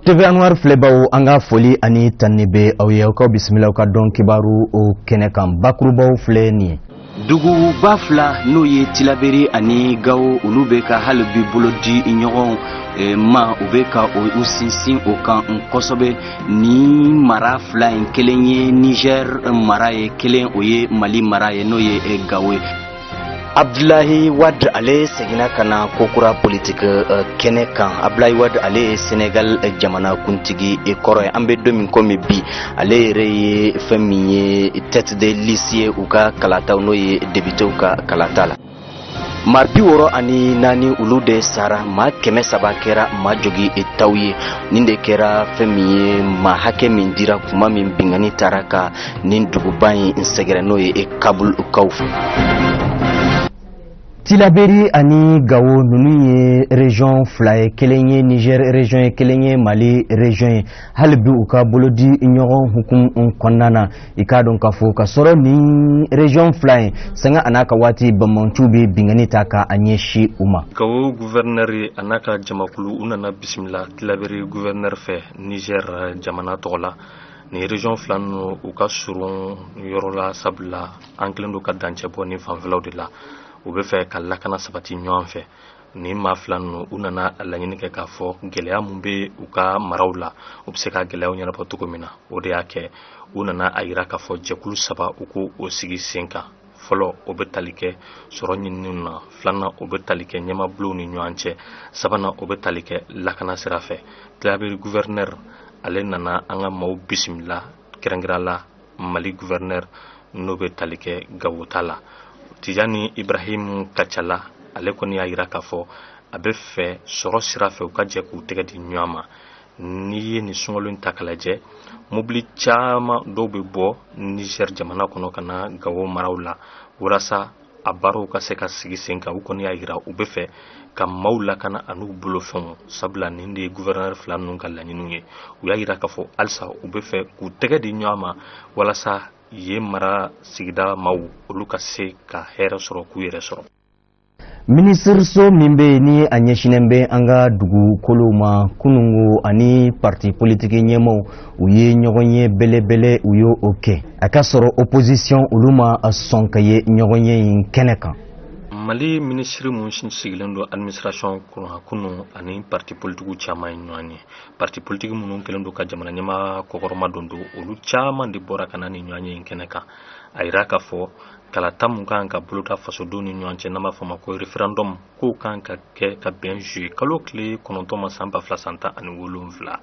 TV Anwar Flebaw anga foli ani tannibe awye ko bismillah ka don kibaru o kenekan bakrubaw fleni dugu bafla no ye tilaberi ani gawo ulube ka halbi bolodi nyogon ma ubeka o usinsin o kan kosobe ni mara fla en kelenye Niger mara ye kelen oye Mali mara ye no ye gawe Abdullahi Wade ale segina kana kokura politique kene kan Abdullahi Wade ale Senegal jamana kuntigi e koro ambe domin komi bi ale reye famiye tête de lycée uka kalata no ye débuté uka kalata la marbi woro ani nani ulude sara ma keme sabakera ma jogi etawye ninde kera famiye ma hake min dira kuma min bingani taraka nin duguban insegera no ye Kabul ukawf Tilaberi ani gawo nunu ye région flaye kelenye Niger région ye kelenye Mali région halbi uka bolodi nyogon hukum konnana ikadon kafo ka soro ni région flaye sanga anaka wati bamanchubi bingani taka anyeshi uma gawo gouverneur anaka jamakulu unana bismillah Tilaberi gouverneur fe Niger jamana tola ni région flan uka surun yorola sabla anklendo ka danche boni fanvelaw de la u be fɛ ka lakana sabati ɲɔgɔn fɛ ni maa fila ninnu u nana laɲini kɛ k'a fɔ gɛlɛya mun bɛ u ka maraw la u bɛ se ka gɛlɛyaw ɲɛnabɔ cogo min na o de y'a kɛ u nana a yira k'a fɔ jɛkulu saba u ko o sigi sen kan fɔlɔ o bɛ tali kɛ sɔrɔ ɲininiw na filanan o bɛ tali kɛ ɲɛmabulonw ni ɲɔgɔn cɛ sabanan o bɛ tali kɛ lakana sira fɛ Tilaberi gouverneur ale nana an ka maaw bisimila kɛrɛnkɛrɛnnenya la Mali gouverneur n'o bɛ tali kɛ Gawota la Tijani Ibrahim Kachala ale kɔni y'a yira k'a fɔ a bɛ fɛ sɔrɔ sira fɛ u ka jɛ k'u tɛgɛ di ɲɔgɔn ma n'i ye nin sunkalo in ta k'a lajɛ mobili caman dɔw bɛ bɔ Niger jamana kɔnɔ ka na Gawo maraw la walasa a baaraw ka se ka sigi sen kan u kɔni y'a yira u bɛ fɛ ka maaw lakana an'u bolofɛnw sabula nin de ye gouverneur fila ninnu ka laɲiniw ye u y'a yira k'a fɔ halisa u bɛ fɛ k'u tɛgɛ di ɲɔgɔn ma walasa ye mara sigida maaw olu ka se ka hɛrɛ sɔrɔ k'u yɛrɛ sɔrɔ. Ministre so min bɛ ni a ɲɛsinnen bɛ an ka dugukolow ma kunungo ani parti politique ɲɛmaw u ye ɲɔgɔn ye belebele u ye o kɛ a ka sɔrɔ opposition olu ma sɔn ka ye ɲɔgɔn ye in kɛnɛ kan. Mali ministre mun sigilen don administration kunu ani parti politique caman ye ɲɔgɔn ye parti politique minnu kɛlen don ka jamana ɲɛma kɔkɔrɔma don olu caman de bɔra ka na ni ɲɔgɔn ye in kɛnɛ kan a yira k'a fɔ kalata mun kan ka boloda fasodenw ni ɲɔgɔn cɛ n'an b'a fɔ ma ko référendum k'o kan ka kɛ ka bɛn juillet kalo tile 9 ma san 2017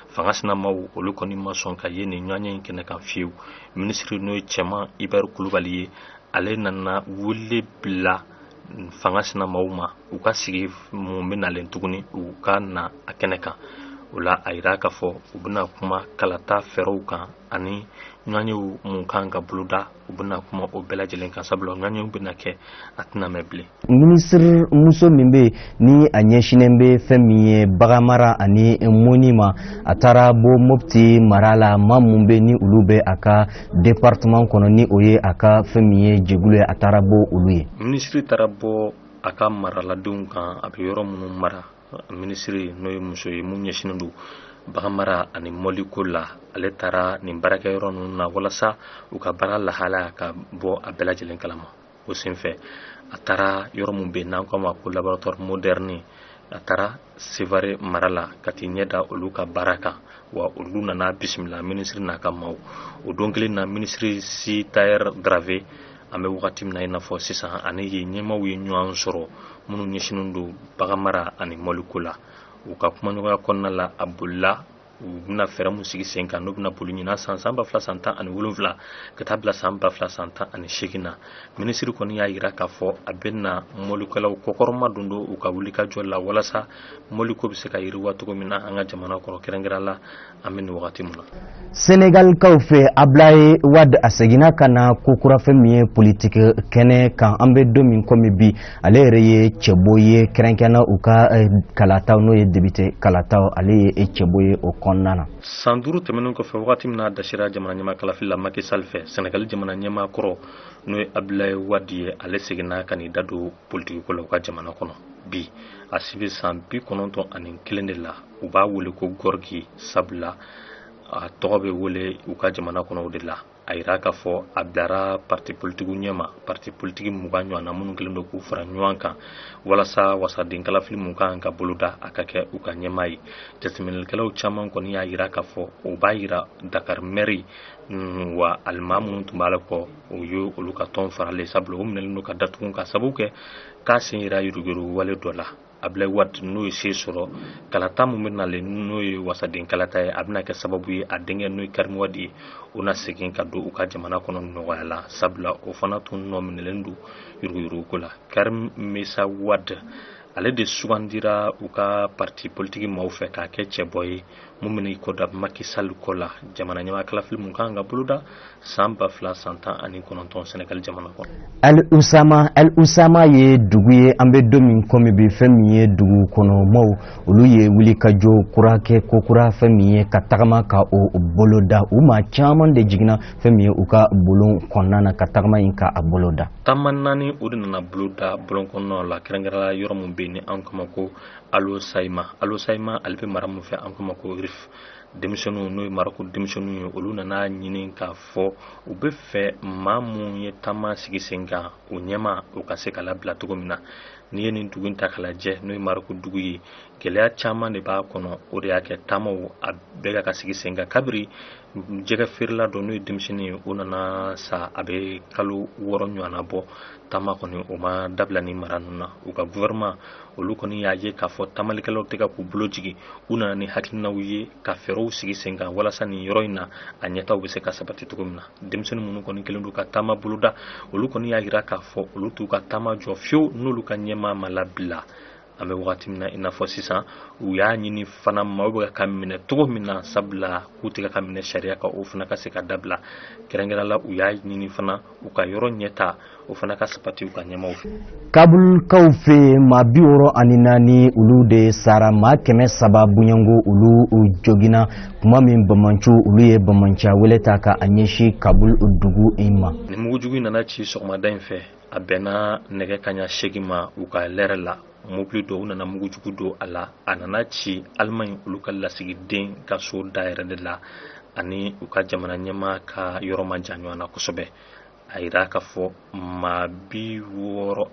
fanga sinamaw olu kɔni ma sɔn ka ye ni ɲɔgɔn ye in kɛnɛ kan fiyewu ministre n'o ye cɛman Iber Kulubali ye ale nana wele bila fanga sinamaw ma u ka sigi mun bɛ nalen tuguni u ka na a kɛnɛ kan o la a yira k'a fɔ u bɛna kuma kalata fɛɛrɛw kan ani ɲɔgɔnyew mun kan ka boloda u bɛna kuma o bɛɛ lajɛlen kan sabula ɲɔgɔnyew bɛna kɛ a tɛna mɛn bilen. Ministre muso min bɛ ni a ɲɛsinnen bɛ fɛn min ye baganmara ani mɔni ma a taara bɔ Mopti mara la maa mun bɛ ni olu bɛ a ka département kɔnɔ ni o ye a ka fɛn min ye jɛkulu ye a taara bɔ olu ye. Ministre taara bɔ a ka maraladenw kan a bɛ yɔrɔ minnu mara ministre n'o ye muso ye mun ɲɛsinnen don baganmara ani mɔliko la ale taara nin baarakɛyɔrɔ ninnu na walasa u ka baara lahalaya ka bɔ a bɛɛ lajɛlen kalama o senfɛ a taara yɔrɔ min bɛ yen n'an k'a ma ko laboratoire moderne a taara Sevare mara la ka t'i ɲɛ da olu ka baara kan wa olu nana bisimila ministre n'a ka maaw o don kelen na ministre Si Tayer Drave an bɛ wagati min na i n'a fɔ sisan ani ye ɲɛmaaw ye ɲɔgɔn sɔrɔ minnu ɲɛsinnen don baganmara ani mɔliko la u ka kumaɲɔgɔnya kɔnɔna la a bolila u bɛna fɛɛrɛ mun sigi sen kan n'u bɛna boli ɲina san 2017 ka taa bila san 2018 na ministre kɔni y'a yira k'a fɔ a bɛna mɔlikɛlaw kɔkɔrɔma don u ka wuli ka jɔ la walasa mɔliko bɛ se ka yiriwa cogo min na an ka jamana kɔrɔ kɛrɛnkɛrɛnnenya la an bɛ nin wagati min na. Senegalkaw fɛ Abdoulaye Wade a seginna ka na ko kura fɛn min ye politique kɛnɛ kan an bɛ don min komi bi ale yɛrɛ ye cɛbo ye kɛrɛnkɛrɛnna u ka kalataw n'o ye député kalataw ale ye cɛbo ye o kɔnɔna na. San 5 tɛmɛnen kɔfɛ wagati min na dasira jamana ɲɛma kalafi la Macky Sall fɛ Senegal jamana ɲɛma kɔrɔ n'o ye Abdoulaye Wade ye ale seginna ka n'i da don politique ko la u ka jamana kɔnɔ bi a si bɛ san 91 de la u b'a wele ko Gorgui sabula a tɔgɔ bɛ wele u ka jamana kɔnɔ o de la a yira k'a fɔ a bilara parti politique ɲɛma parti politique 20 ɲɔgɔnna minnu kɛlen don k'u fara ɲɔgɔn kan walasa wasaden kalafili mun kan ka boloda a ka kɛ u ka ɲɛmaa ye jateminɛlikɛlaw caman kɔni y'a yira k'a fɔ o b'a yira Dakar mairie wa alima minnu tun b'a la kɔ o ye olu ka tɔn faralen sabula o minɛlen don ka datugu ka sababu kɛ k'a sen yira yuruguyurugu wale dɔ la Ablaye Wade n'o ye se sɔrɔ kalata mun bɛ nalen n'o ye wasaden kalata ye a bɛna kɛ sababu ye a denkɛ n'o ye Karim Wade ye o na segin ka don u ka jamana kɔnɔ nɔgɔya la sabula o fana tun nɔ minɛlen don yuruguyuruguko la Karim Meïssa Wade ale de sugandira u ka parti politique maaw fɛ k'a kɛ cɛbɔ ye mun bɛna i kɔ da Macky Sall kɔ la jamana ɲɛmaa kalafili mun kan ka boloda san 2019 Sénégal jamana kɔnɔ. Al Usama ye dugu ye an bɛ don min komi bi fɛn min ye dugu kɔnɔmɔɔw olu ye wuli ka jɔ kura kɛ ko kura fɛn min ye ka tagama ka o boloda u maa caman de jiginna fɛn min ye u ka bulon kɔnɔna na ka tagama in ka a boloda. Taama 4 o de nana boloda bulon kɔnɔna la kɛrɛnkɛrɛnla yɔrɔ min bɛ yen ni an kama ko Alo Saïma ale bɛ mara min fɛ an kama ko RIF denmisɛnninw n'o ye Marako denmisɛnninw ye olu nana ɲini k'a fɔ u bɛ fɛ maa mun ye taama sigi sen kan o ɲɛma o ka se ka labila cogo min na n'i ye nin dugu in ta k'a lajɛ n'o ye Marako dugu ye gɛlɛya caman de b'a kɔnɔ o de y'a kɛ taamaw a bɛɛ ka sigi sen kan kabiri jɛgɛ feerela dɔ n'o ye denmisɛnnin ye o nana sa a bɛ kalo 6 ɲɔgɔnna bɔ taama kɔni o ma dabila ni mara ninnu na u ka gouvernement olu kɔni y'a ye k'a fɔ taamalikɛlaw tɛ ka k'u bolo jigin u nana ni hakilinaw ye ka fɛɛrɛw sigi sen kan walasa nin yɔrɔ in na a ɲɛtaw bɛ se ka sabati cogo min na denmisɛnnin minnu kɔni kɛlen don ka taama boloda olu kɔni y'a jira k'a fɔ olu t'u ka taama jɔ fiyewu n'olu ka ɲɛmaa ma labila an bɛ wagati min na i n'a fɔ sisan u y'a ɲini fana maaw bɛ ka minɛ cogo min na sabula k'u tɛ ka minɛ sariya kan o fana ka se ka dabila kɛrɛnkɛrɛnla u y'a ɲini fana u ka yɔrɔ ɲɛta o fana ka sabati u ka ɲɛmaaw fɛ. Kabulkaw fɛ maa 64 olu de sara maa 300 bunyango olu jogina kuma min Bamanchu olu ye Bamancha wele ta ka a ɲɛsin Kabul dugu in ma. Ni mugujugu in nana ci sɔgɔmada in fɛ a bɛnna nɛgɛ kaɲa 8 ma u ka lɛrɛ la mobili dɔw nana mugujugu don a la a nana ci Allemagne olu ka lasigiden ka so dayɛrɛ de la ani u ka jamana ɲɛmaa ka yɔrɔ ma jan ɲɔgɔn na kosɛbɛ a yira k'a fɔ maa 64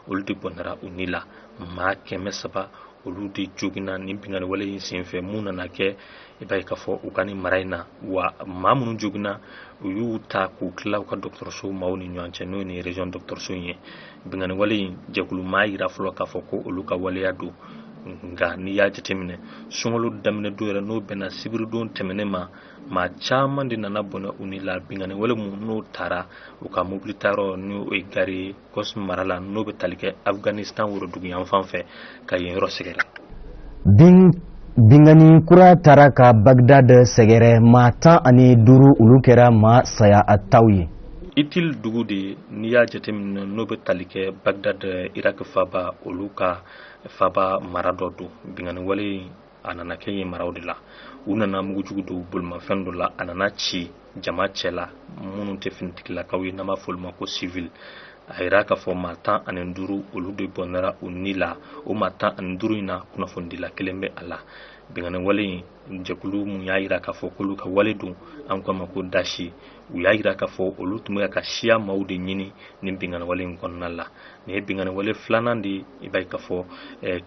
olu de bɔnɛra u ni la maa 300 olu de jogina ni bingani wale in senfɛ mun nana kɛ i b'a ye k'a fɔ u ka ni mara in na wa maa minnu jogina u y'u ta k'u tila u ka dɔgɔtɔrɔso maaw ni ɲɔgɔn cɛ n'o ye ni région dɔgɔtɔrɔso in ye bingani wale in jɛkulu maa yira fɔlɔ k'a fɔ ko olu ka waleya don nka n'i y'a jateminɛ sunkalo daminɛ don yɛrɛ n'o bɛnna sibiridon tɛmɛnen ma maa caman de nana bɔnɛ u ni la bingani wale mun n'o taara u ka mobili tayɔrɔ n'o ye gari Kos mara la n'o bɛ tali kɛ Afghanistan worodugu yan fan fɛ ka yen yɔrɔ sɛgɛrɛ. Bingani kura taara ka Bagdad sɛgɛrɛ maa 15 olu kɛra maa saya a taw ye. Itil dugu de n'i y'a jateminɛ n'o bɛ tali kɛ Bagdad Irak faba olu ka faba mara dɔ don bingani wale a nana kɛ yen maraw de la u nana mugujugu don bolimafɛn dɔ la a nana ci jama cɛ la minnu tɛ finitigilakaw ye n'an b'a fɔ olu ma ko civil a yira k'a fɔ maa 15 olu de bɔnɛra u ni la o maa 15 in na kunnafonidila kelen bɛ a la bingani wale in jɛkulu mun y'a yira k'a fɔ k'olu ka wale don an ko a ma ko Dashi u y'a yira k'a fɔ olu tun bɛ ka siya maaw de ɲini ni bingani wale in kɔnɔna la nin ye bingani wale filanan de i b'a ye k'a fɔ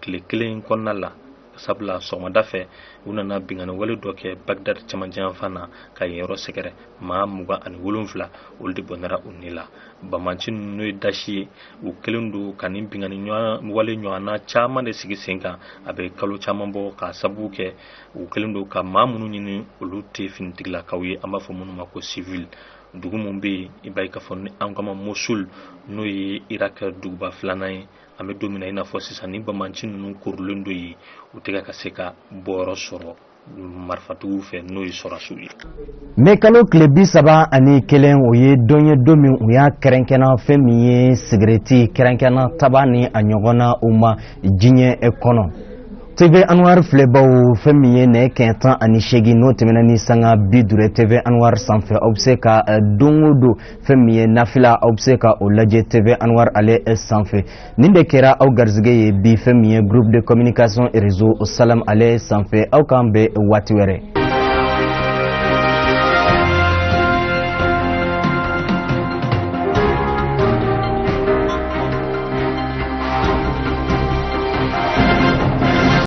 tile kelen kɔnɔna la sabula sɔgɔmada fɛ u nana bingani wale dɔ kɛ Bagdad cɛmancɛ yan na ka yen yɔrɔ sɛgɛrɛ maa 27 olu de bɔnɛra u ni la Bamanci n'o ye Dashi ye u kelen don ka nin bingani wale ɲɔgɔnna caman de sigi sen kan a bɛ kalo caman bɔ ka sababu kɛ u kelen don ka maa minnu ɲini olu tɛ finitigilakaw ye an b'a fɔ minnu ma ko civil dugu mun bɛ yen i b'a ye k'a fɔ ni an kama Mosul n'o ye Irak duguba filanan ye an bɛ don min na i n'a fɔ sisan ni Bamanci ninnu korilen dɔ ye u tɛ ka se ka bɔyɔrɔ sɔrɔ marifatigiw fɛ n'o ye sɔrasiw ye. Mais kalo tile 31 o ye don ye don min u y'a kɛrɛnkɛnna fɛn min ye sigɛrɛti kɛrɛnkɛnna taba ni a ɲɔgɔnna u ma diɲɛ kɔnɔ TV Anwar filɛbaw fɛn min ye nɛgɛ kanɲɛ 18 n'o tɛmɛna ni sanga 50 TV Anwar sanfɛ aw bɛ se ka don o don fɛn min ye nafila aw bɛ se ka o lajɛ TV Anwar ale sanfɛ nin de kɛra aw garisɛgɛ ye bi fɛn min ye groupe de communication réseau Salam ale sanfɛ aw k'an bɛn waati wɛrɛ.